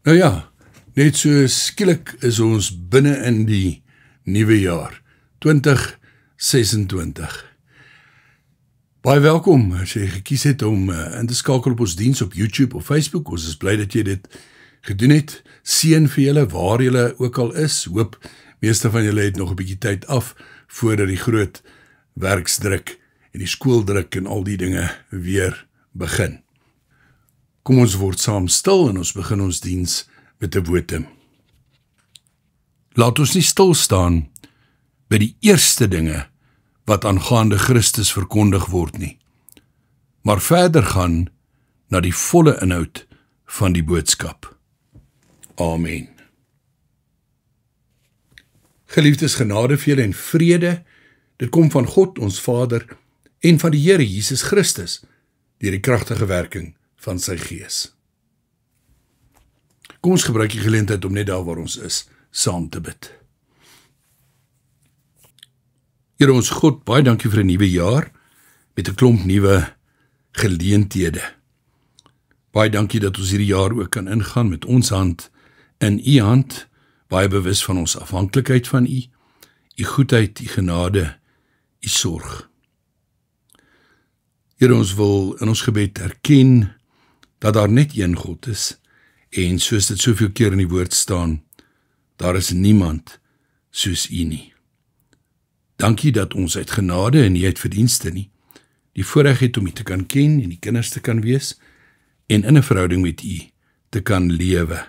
Nou ja, net so skielik is ons binne in die nuwe jaar, 2026. Baie welkom as jy gekies het om in te skakel op ons diens op YouTube of Facebook. Ons is bly dat jy dit gedoen het. Seën vir julle waar julle ook al is. Hoop meeste van julle het nog 'n bietjie tyd af voordat die groot werksdruk en die skooldruk en al die dinge weer begin. Kom ons word saam stil en ons begin ons diens met 'n wotum. Laat ons nie stil staan by die eerste dinge wat aangaande Christus verkondig word nie, maar verder gaan na die volle inhoud van die boodskap. Amen. Geliefdes, genade vir julle en vrede, dit kom van God ons Vader en van die Here Jesus Christus, deur die kragtige werking van sy Gees. Kom ons gebruik die geleentheid om net daar waar ons is, saam te bid. Here ons God, baie dankie vir 'n nuwe jaar, met 'n klomp nuwe geleenthede. Baie dankie dat ons hierdie jaar ook kan ingaan met ons hand in u hand, baie bewus van ons afhanklikheid van u goedheid, u genade, u sorg. Here, ons wil in ons gebed erken dat daar net een God is, en soos dit soveel keer in die woord staan, daar is niemand soos u nie. Dankie dat ons uit genade en nie uit verdienste nie, die voorreg het om u te kan ken en die kinders te kan wees, en in 'n verhouding met u te kan lewe.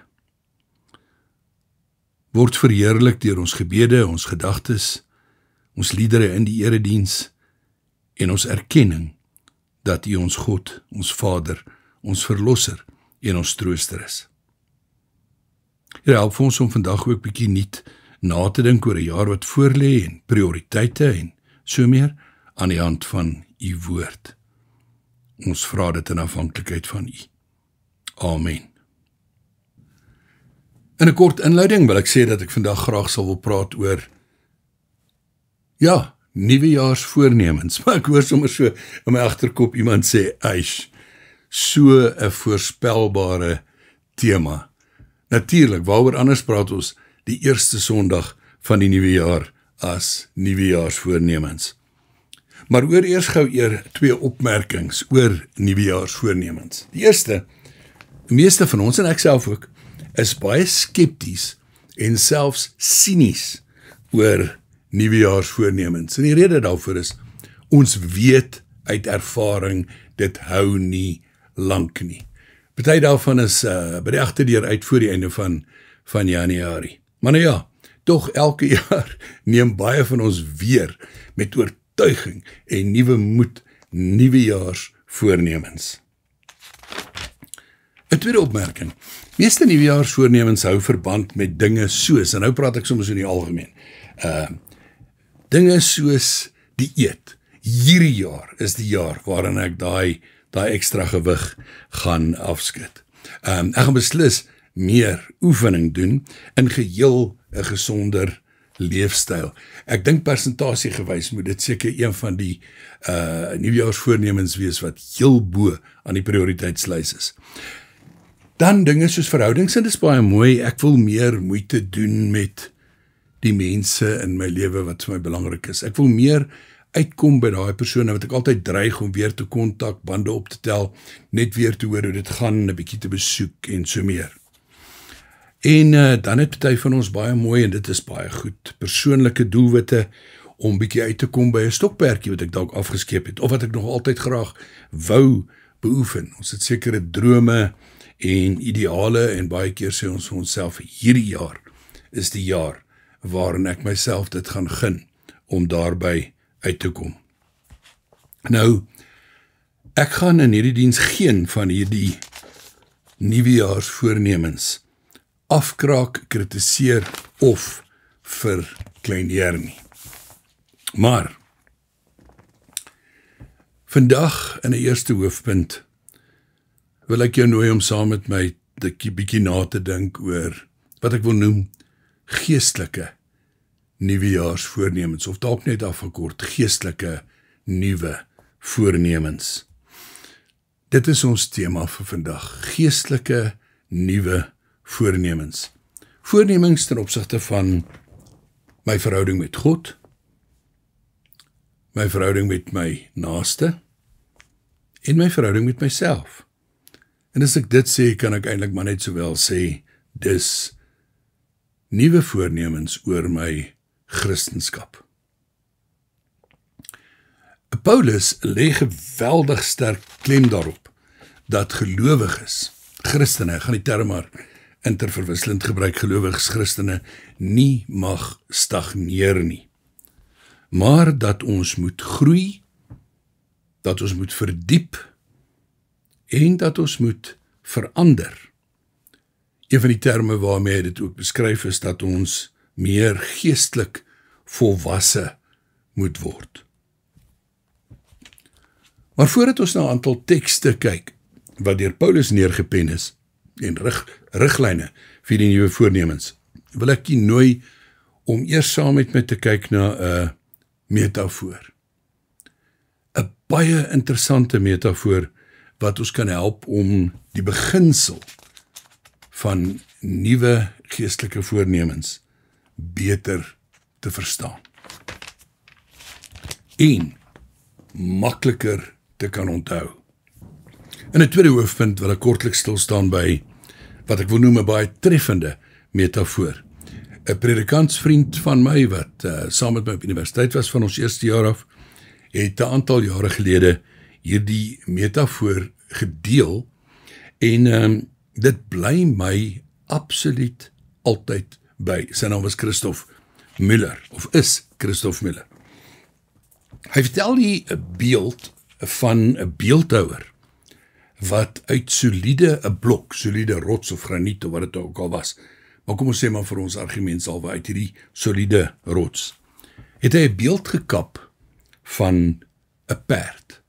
Word verheerlik deur ons gebede, ons gedagtes, ons liedere in die erediens, en ons erkenning dat u ons God, ons Vader, ons Verlosser en ons Trooster is. Here, help vir ons om vandag ook bietjie nuut na te dink oor 'n jaar wat voorlê en prioriteite en so meer aan die hand van u woord. Ons vra dit in afhanklikheid van u. Amen. In 'n kort inleiding wil ek sê dat ek vandag graag sal wil praat oor nuwejaarsvoornemens, maar ek hoor sommer so in my agterkop iemand sê, eish, so 'n voorspelbare tema. Natuurlik, waaroor anders praat ons die eerste Sondag van die nuwe jaar as nuwejaarsvoornemens. Maar oor eers gou twee opmerkings oor nuwejaarsvoornemens. Die eerste, die meeste van ons en ek self ook, is baie skepties en selfs sinies oor nuwejaarsvoornemens. En die rede daarvoor is, ons weet uit ervaring, dit hou nie lank nie. Party daarvan is by die agterdeur uit voor die einde van Januarie. Maar nou ja, tog elke jaar neem baie van ons weer met oortuiging en nuwe moed nuwejaarsvoornemens. 'n Tweede opmerking. Meeste nuwejaarsvoornemens hou verband met dinge soos, en nou praat ek soms in die algemeen, dinge soos dieet. Hierdie jaar is die jaar waarin ek daai ekstra gewig gaan afskud. Ek gaan beslis meer oefening doen in geheel 'n gesonder leefstyl. Ek dink persentasiegewys moet dit seker een van die nuwejaarsvoornemens wees wat heel bo aan die prioriteitslys is. Dan dinge soos verhoudings, en dit is baie mooi, ek wil meer moeite doen met die mense in my lewe wat vir my belangrik is. Ek wil meer uitkom by daai persone wat ek altyd dreig om weer te kontak, bande op te tel, net weer te hoor hoe dit gaan, 'n bietjie te besoek en so meer. En dan het party van ons baie mooi, en dit is baie goed, persoonlike doelwitte om bietjie uit te kom by 'n stokperdjie wat ek dalk afgeskeep het, of wat ek nog altyd graag wou beoefen. Ons het sekere drome en ideale, en baie keer sê ons vir onsself, hierdie jaar is die jaar waarin ek myself dit gaan gun om daarby uit te kom. Nou, ek gaan in hierdie diens geen van hierdie nuwejaarsvoornemens afkraak, kritiseer of verkleineer nie. Maar vandag in 'n eerste hoofpunt wil ek jou nooi om saam met my 'n bietjie na te dink oor wat ek wil noem geestelike nuwejaarsvoornemens, of dalk net afgekort geestelike nuwe voornemens. Dit is ons tema vir vandag, geestelike nuwe voornemens. Voornemens ten opsigte van my verhouding met God, my verhouding met my naaste, en my verhouding met myself. En as ek dit sê, kan ek eintlik maar net sowel sê, dis nuwe voornemens oor my Christenskap. Paulus lê geweldig sterk klem daarop, dat gelowiges, Christene, ek gaan die term maar interverwisselend gebruik, gelowiges Christene, nie mag stagneer nie, maar dat ons moet groei, dat ons moet verdiep, en dat ons moet verander. Een van die terme waarmee hy dit ook beskryf is, dat ons meer geestelik volwasse moet word. Maar voordat ons na 'n aantal tekste kyk, wat deur Paulus neergepen is, en riglyne vir die nuwe voornemens, wil ek jy nooi om eers saam met my te kyk na 'n metafoor. 'n Baie interessante metafoor, wat ons kan help om die beginsel van nuwe geestelike voornemens beter te verstaan. En makliker te kan onthou. In 'n tweede hoofpunt wil ek kortliks stilstaan by wat ek wil noem 'n baie treffende metafoor. 'n Predikantsvriend van my wat saam met my op universiteit was van ons eerste jaar af, het 'n aantal jare gelede hierdie metafoor gedeel en dit bly my absoluut altyd by. Sy naam was Christoph Müller, of is Christoph Müller. Hy vertel die beeld van 'n beeldhouer wat uit solide rots of graniet of wat dit ook al was, maar kom ons sê maar vir ons argumentshalwe uit hierdie solide rots, het hy 'n beeld gekap van 'n perd.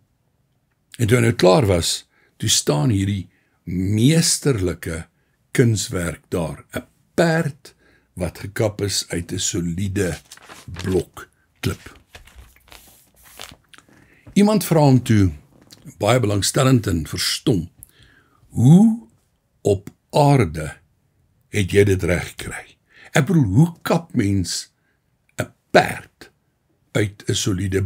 En toe hy nou klaar was, toe staan hierdie meesterlike kunswerk daar, 'n perd wat gekap is uit 'n soliede blok klip. Iemand vra hom toe, baie belangstellend en verstom, hoe op aarde het jy dit reg gekry? Ek bedoel, hoe kap mens 'n perd uit 'n soliede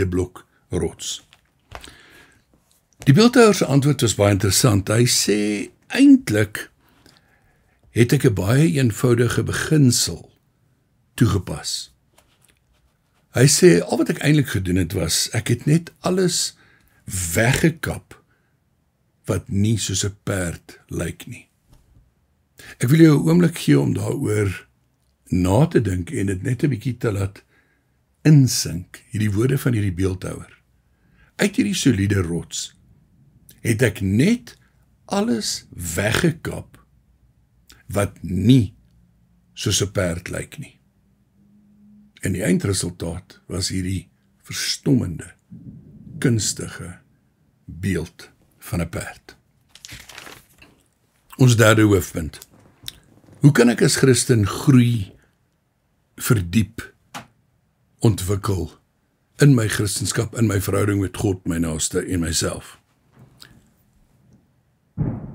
blok rots? Die beeldhouer se antwoord was baie interessant. Hy sê, eintlik het ek 'n baie eenvoudige beginsel toegepas. Hy sê, al wat ek eintlik gedoen het was, ek het net alles weggekap wat nie soos 'n perd lyk nie. Ek wil jou 'n oomblik gee om daaroor na te dink en dit net 'n bietjie te laat insink, hierdie woorde van hierdie beeldhouer. Uit hierdie soliede rots het ek net alles weggekap wat nie soos 'n perd lyk nie. En die eindresultaat was hierdie verstommende, kunstige beeld van 'n perd. Ons derde hoofpunt. Hoe kan ek as Christen groei, verdiep, ontwikkel in my Christenskap, in my verhouding met God, my naaste en myself?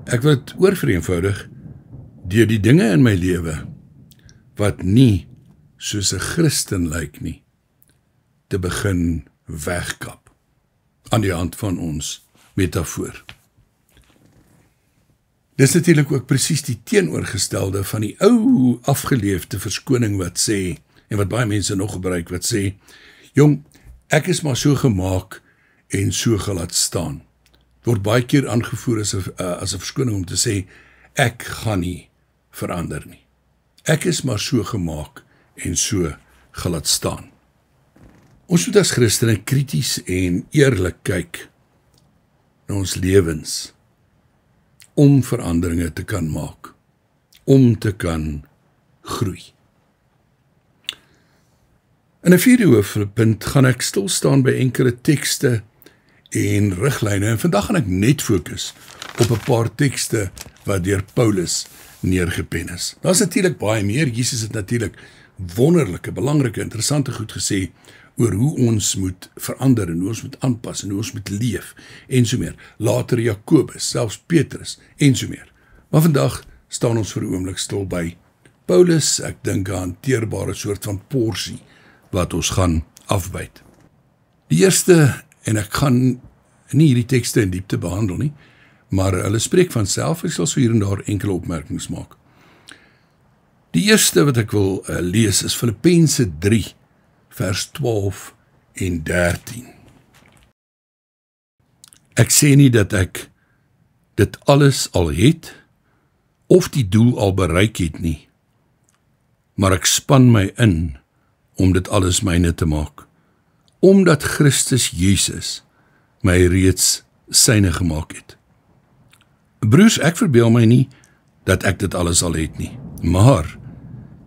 Ek wil dit oorvereenvoudig deur die dinge in my lewe wat nie soos 'n Christen lyk nie, te begin wegkap aan die hand van ons metafoor. Dis natuurlik ook presies die teenoorgestelde van die ou afgeleefde verskoning wat sê, en wat baie mense nog gebruik, wat sê, jong, ek is maar so gemaak en so gelaat staan. Word baie keer aangevoer as 'n verskoning om te sê, ek gaan nie verander nie. Ek is maar so gemaak en so gelaat staan. Ons moet as Christene krities en eerlik kyk na ons lewens, om veranderinge te kan maak, om te kan groei. In 'n vierde hoofpunt gaan ek stilstaan by enkele tekste en riglyne, en vandag gaan ek net fokus op 'n paar tekste wat deur Paulus neergepen is. Daar's natuurlik baie meer. Jesus het natuurlik wonderlike, belangrike, interessante goed gesê oor hoe ons moet verander en hoe ons moet aanpas en hoe ons moet leef en so meer. Later Jakobus, selfs Petrus en so meer. Maar vandag staan ons vir 'n oomblik stil by Paulus, ek dink 'n hanteerbare soort van porsie wat ons gaan afbyt. Die eerste, en ek gaan nie hierdie tekste in diepte behandel nie, maar hulle spreek van self, ek sal so hier en daar enkele opmerkings maak. Die eerste wat ek wil lees is Filippense 3, vers 12 en 13. Ek sê nie dat ek dit alles al het, of die doel al bereik het nie, maar ek span my in om dit alles myne te maak, omdat Christus Jesus my reeds syne gemaak het. Broers, ek verbeel my nie dat ek dit alles al het nie, maar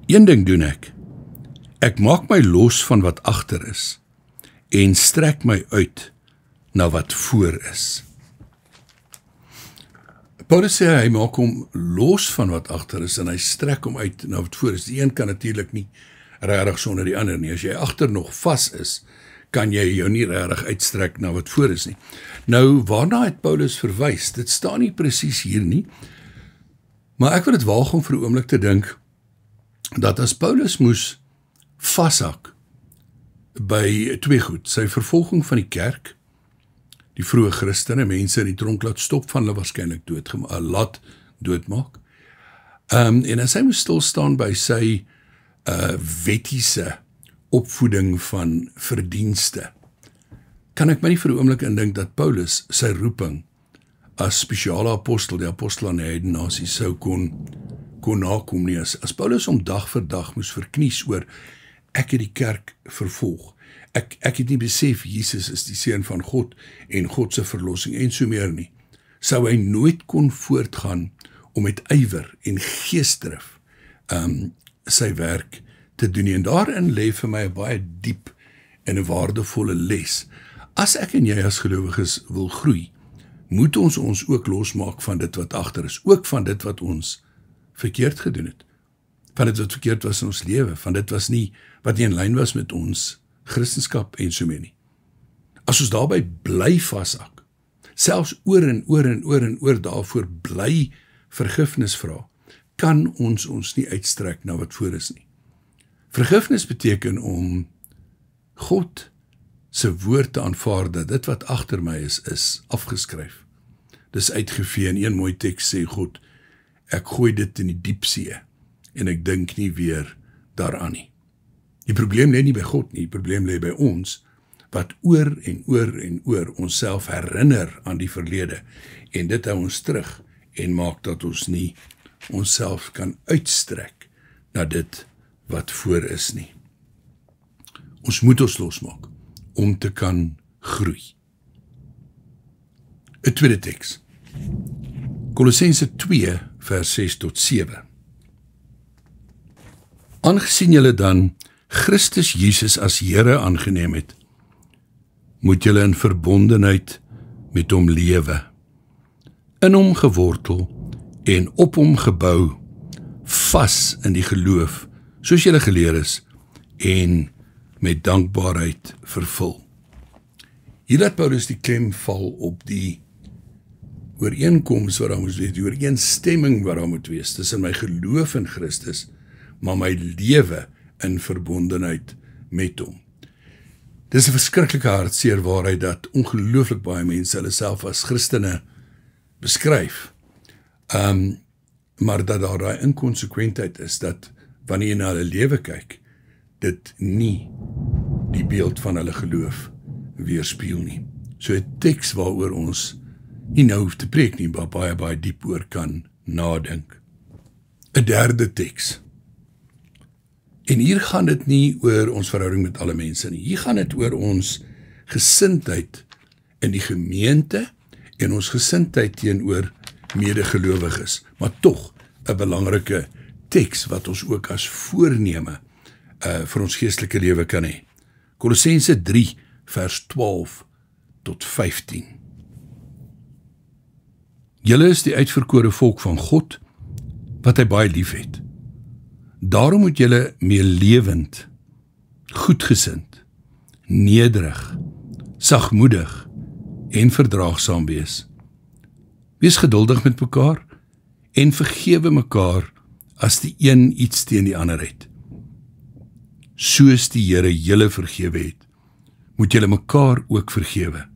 een ding doen ek. Ek maak my los van wat agter is en strek my uit na wat voor is. Paulus sê hy maak hom los van wat agter is en hy strek hom uit na wat voor is. Die een kan natuurlik nie regtig sonder die ander nie. As jy agter nog vas is, kan jy jou nie regtig uitstrek na wat voor is nie. Nou, waarna het Paulus verwys? Dit staan nie presies hier nie, maar ek wil dit waag om vir 'n oomblik te dink, dat as Paulus moes vashak by twee goed, sy vervolging van die kerk, die vroeë Christene, mense in die tronk laat stop, van hulle waarskynlik laat doodmaak, en as hy moes stilstaan by sy wettiese opvoeding van verdienste, kan ek my nie vir 'n oomblik indink dat Paulus sy roeping as spesiale apostel, die apostel aan die heidene nasies, sou kon nakom nie. As Paulus om dag vir dag moes verknies oor, ek het die kerk vervolg, ek het nie besef Jesus is die seun van God en God se verlossing en so meer nie, sou hy nooit kon voortgaan om met ywer en geesdrif sy werk te doen nie. En daarin lê vir my 'n baie diep en 'n waardevolle les. As ek en jy as gelowiges wil groei, moet ons ook losmaak van dit wat agter is, ook van dit wat ons verkeerd gedoen het, van dit wat verkeerd was in ons lewe, van dit wat nie in lyn was met ons Christendom en so meer nie. As ons daarby bly vashak, selfs oor en oor daarvoor bly vergifnis vra, kan ons nie uitstrek na wat voor is nie. Vergifnis beteken om God se woord te aanvaar dat dit wat agter my is afgeskryf. Dis uitgevee. In een mooi teks sê God, ek gooi dit in die diepsee en ek dink nie weer daaraan nie. Die probleem lê nie by God nie, die probleem lê by ons, wat oor en oor onsself herinner aan die verlede, en dit hou ons terug en maak dat ons nie onsself kan uitstrek na dit wat voor is nie. Ons moet ons losmaak om te kan groei. 'n tweede teks. Kolossense 2 vers 6 tot 7. Aangesien julle dan Christus Jesus as Here aangeneem het, moet julle in verbondenheid met hom lewe, in hom gewortel en op hom gebou, vas in die geloof, soos julle geleer is, en met dankbaarheid vervul. Hier laat Paulus die klem val op die ooreenkoms wat daar moet wees, die ooreenstemming wat daar moet wees, tussen my geloof in Christus, maar my lewe in verbondenheid met hom. Dis 'n verskriklike hartseer waarheid dat ongelooflik baie mense hulle self as Christene beskryf, maar dat daar daai inkonsekwentheid is, dat wanneer jy na hulle lewe kyk, dit nie die beeld van hulle geloof weerspieël nie. So 'n teks waaroor ons nie nou hoef te preek nie, maar baie diep oor kan nadink. 'n derde teks. En hier gaan dit nie oor ons verhouding met alle mense nie. Hier gaan dit oor ons gesindheid in die gemeente en ons gesindheid teenoor medegelowiges. Maar tog 'n belangrike teks wat ons ook as voorneme vir ons geestelike lewe kan hê. Kolossense 3 vers 12 tot 15. Julle is die uitverkore volk van God, wat hy baie lief het. Daarom moet julle meelewend, goedgesind, nederig, sagmoedig en verdraagsaam wees. Wees geduldig met mekaar en vergewe mekaar as die een iets teen die ander het. Soos die Here julle vergewe het, moet julle mekaar ook vergewe.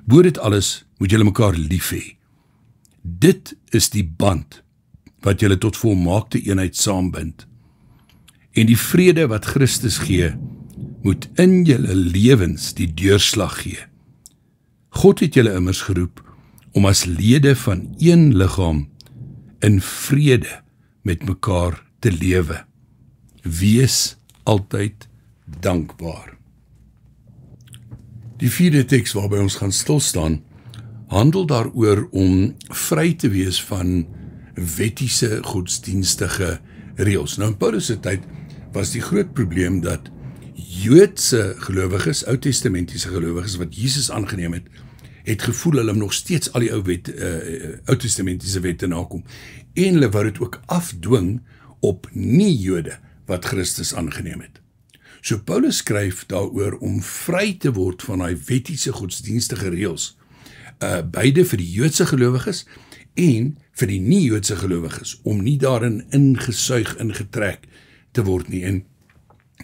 Bo dit alles moet julle mekaar lief hê. Dit is die band wat julle tot volmaakte eenheid saambind. En die vrede wat Christus gee, moet in julle lewens die deurslag gee. God het julle immers geroep om as lede van een liggaam in vrede met mekaar te lewe. Wees altyd dankbaar. Die vierde teks waarby ons gaan stilstaan, handel daaroor om vry te wees van wettiese godsdienstige reëls. Nou in Paulus se tyd was die groot probleem dat Joodse gelowiges, Oud-testamentiese gelowiges wat Jesus aangeneem het gevoel hulle nog steeds al die Oud-testamentiese wette nakom. En hulle wou dit ook afdwing op nie-Jode wat Christus aangeneem het. So Paulus skryf daaroor om vry te word van die wettiese godsdienstige reëls, beide vir die Joodse gelowiges en vir die nie-Joodse gelowiges, om nie daarin ingesuig, ingetrek te word nie. En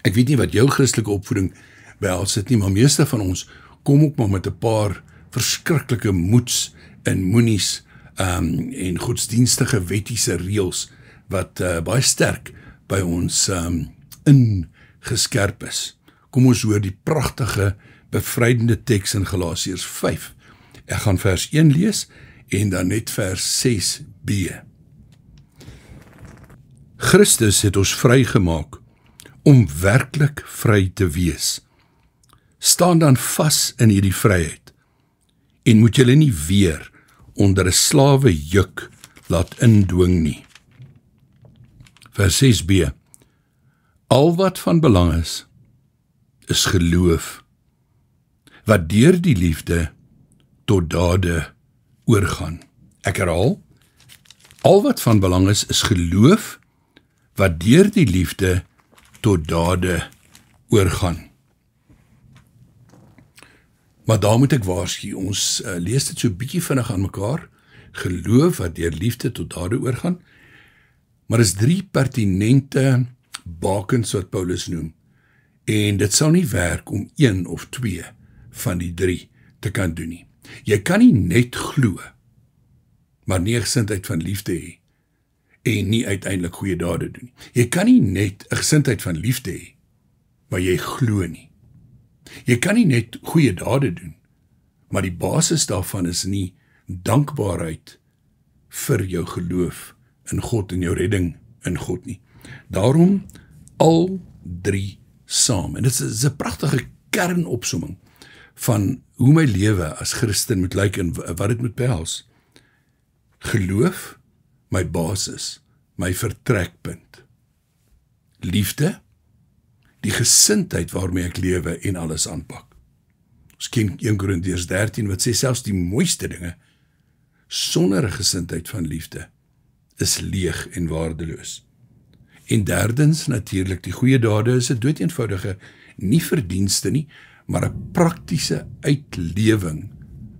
ek weet nie wat jou Christelike opvoeding behels het nie, maar meeste van ons kom ook maar met 'n paar verskriklike moeds en moenies en godsdienstige wettiese reëls wat baie sterk by ons ingeskerp is. Kom ons hoor die pragtige bevrydende teks in Galasiërs 5. Ek gaan vers 1 lees en dan net vers 6b. Christus het ons vrygemaak om werklik vry te wees. Staan dan vas in hierdie vryheid en moet julle nie weer onder 'n slawe juk laat indwing nie. Vers 6b. Al wat van belang is geloof, wat deur die liefde tot dade oorgaan. Ek herhaal, al wat van belang is geloof, wat deur die liefde tot dade oorgaan. Maar daar moet ek waarsku, ons lees dit so bietjie vinnig aan mekaar, geloof wat deur liefde tot dade oorgaan, maar is 3 pertinente bakens wat Paulus noem, en dit sal nie werk om 1 of 2 van die 3 te kan doen nie. Jy kan nie net glo, maar nie 'n gesindheid van liefde hê, en nie uiteindelik goeie dade doen nie. Jy kan nie net 'n gesindheid van liefde hê, maar jy glo nie. Jy kan nie net goeie dade doen, maar die basis daarvan is nie dankbaarheid vir jou geloof in God en jou redding in God nie. Daarom al 3 saam. En dit is 'n pragtige kernopsomming van hoe my lewe as Christen moet lyk en wat dit moet behels. Geloof, my basis, my vertrekpunt. Liefde, die gesindheid waarmee ek lewe en alles aanpak. Ons ken 1 Korintiërs 13 wat sê selfs die mooiste dinge sonder 'n gesindheid van liefde is leeg en waardeloos. En derdens natuurlik die goeie dade is 'n doeteenvoudige nie verdienste nie, maar 'n praktiese uitlewing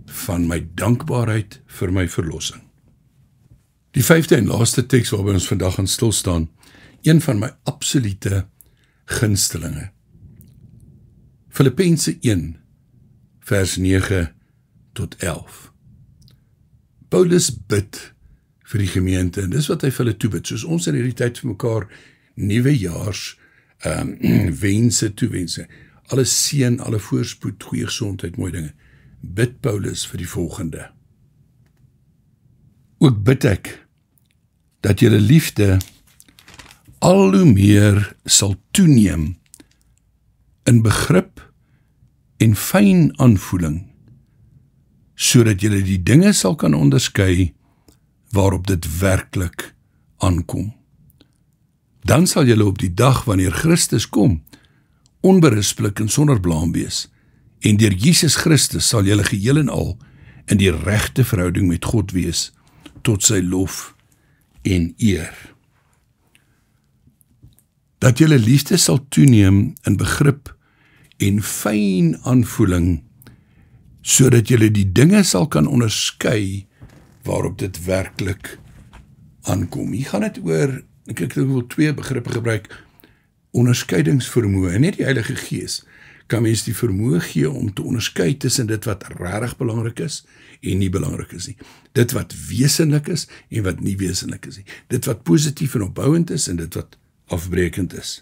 van my dankbaarheid vir my verlossing. Die 5de en laaste teks waarby ons vandag gaan stil staan, een van my absolute gunstelinge. Filippense 1 vers 9 tot 11. Paulus bid vir die gemeente, en dis wat hy vir hulle toebid, soos ons in hierdie tyd vir mekaar nuwejaars wense toewense, alle seën, alle voorspoed, goeie gesondheid, mooi dinge, bid Paulus vir die volgende. Ook bid ek dat julle liefde al hoe meer sal toeneem in begrip en fyn aanvoeling, sodat julle die dinge sal kan onderskei waarop dit werklik aankom. Dan sal julle op die dag wanneer Christus kom, onberispelik en sonder blaam wees, en deur Jesus Christus sal julle geheel en al in die regte verhouding met God wees, tot sy lof en eer. Dat julle liefde sal toeneem in begrip en fyn aanvoeling, sodat julle die dinge sal kan onderskei waarop dit werklik aankom. Hier gaan dit oor, ek wil 2 begrippe gebruik, onderskeidingsvermoë, en net die Heilige Gees kan mens die vermoë gee om te onderskei tussen dit wat regtig belangrik is en nie belangrik is nie. Dit wat wesenlik is en wat nie wesenlik is nie. Dit wat positief en opbouend is en dit wat afbreekend is.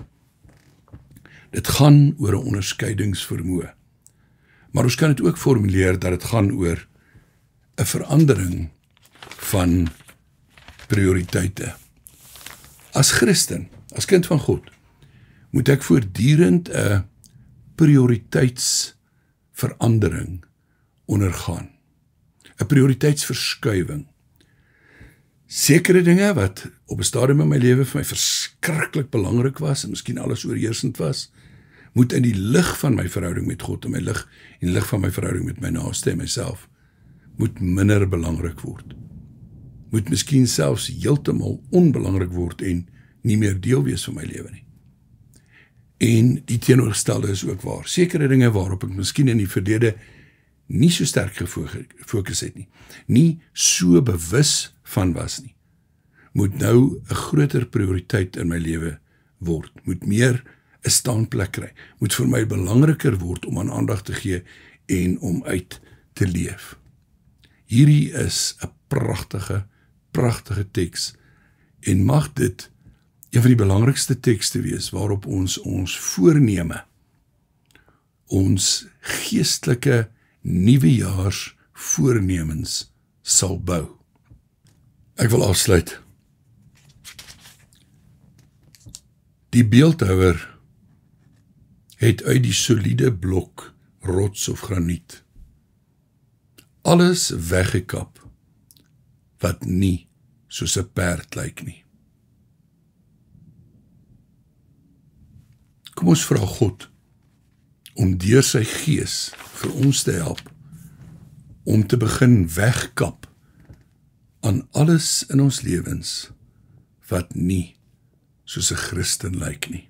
Dit gaan oor 'n onderskeidingsvermoë. Maar ons kan dit ook formuleer dat dit gaan oor 'n verandering van prioriteite. As Christen, as kind van God, moet ek voortdurend 'n prioriteitsverandering ondergaan. 'n Prioriteitsverskuiwing. Sekere dinge wat op 'n stadium in my lewe vir my verskriklik belangrik was en miskien alles oorheersend was, moet in die lig van my verhouding met God en die lig van my verhouding met my naaste en myself, moet minder belangrik word. Moet miskien selfs heeltemal onbelangrik word en nie meer deel wees van my lewe nie. En die teenoorgestelde is ook waar. Sekere dinge waarop ek miskien in die verlede nie so sterk gefokus het nie, nie so bewus van was nie, moet nou 'n groter prioriteit in my lewe word, moet meer 'n staanplek kry, moet vir my belangriker word om aan aandag te gee en om uit te leef. Hierdie is 'n pragtige teks en mag dit een van die belangrikste tekste wees waarop ons voorneme, ons geestelike nuwejaars voornemens sal bou. Ek wil afsluit. Die beeldhouwer het uit die soliede blok, rots of graniet, alles weggekap wat nie soos 'n perd lyk nie. Kom ons vra God om deur sy Gees vir ons te help om te begin wegkap aan alles in ons lewens wat nie soos 'n Christen lyk nie.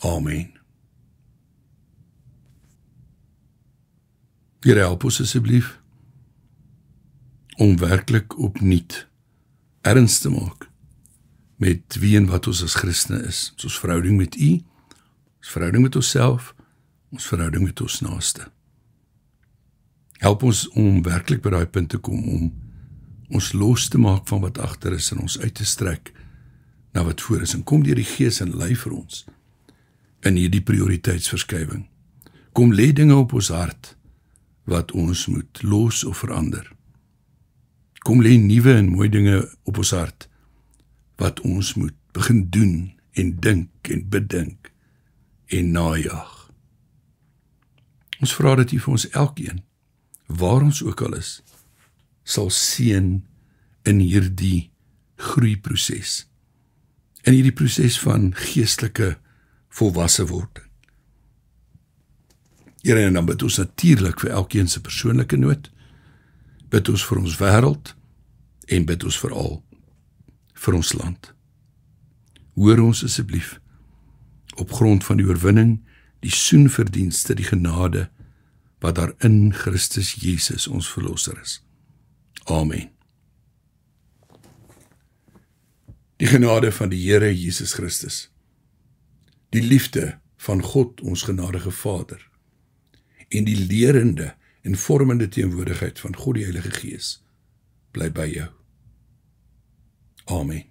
Amen. Here, help ons asseblief om werklik opnuut erns te maak met wie en wat ons as Christene is. Ons verhouding met U, ons verhouding met onsself, ons verhouding met ons naaste. Help ons om werklik by daai punt te kom om ons los te maak van wat agter is en ons uit te strek na wat voor is. En kom deur die Gees en lei vir ons in hierdie prioriteitsverskuiwing. Kom lê dinge op ons hart wat ons moet los of verander. Kom lê nuwe en mooi dinge op ons hart wat ons moet begin doen en dink en bedink en najag. Ons vra dat U vir ons elkeen, waar ons ook al is, sal seën in hierdie groeiproses, in hierdie proses van geestelike volwasse wording. Here, en dan bid ons natuurlik vir elkeen se persoonlike nood, bid ons vir ons wêreld en bid ons veral vir ons land. Hoor ons asseblief op grond van die oorwinning, die soenverdienste, die genade wat daar in Christus Jesus ons verlosser is. Amen. Die genade van die Here Jesus Christus, die liefde van God ons genadige Vader en die lerende en vormende teenwoordigheid van God die Heilige Gees bly by jou. Amen.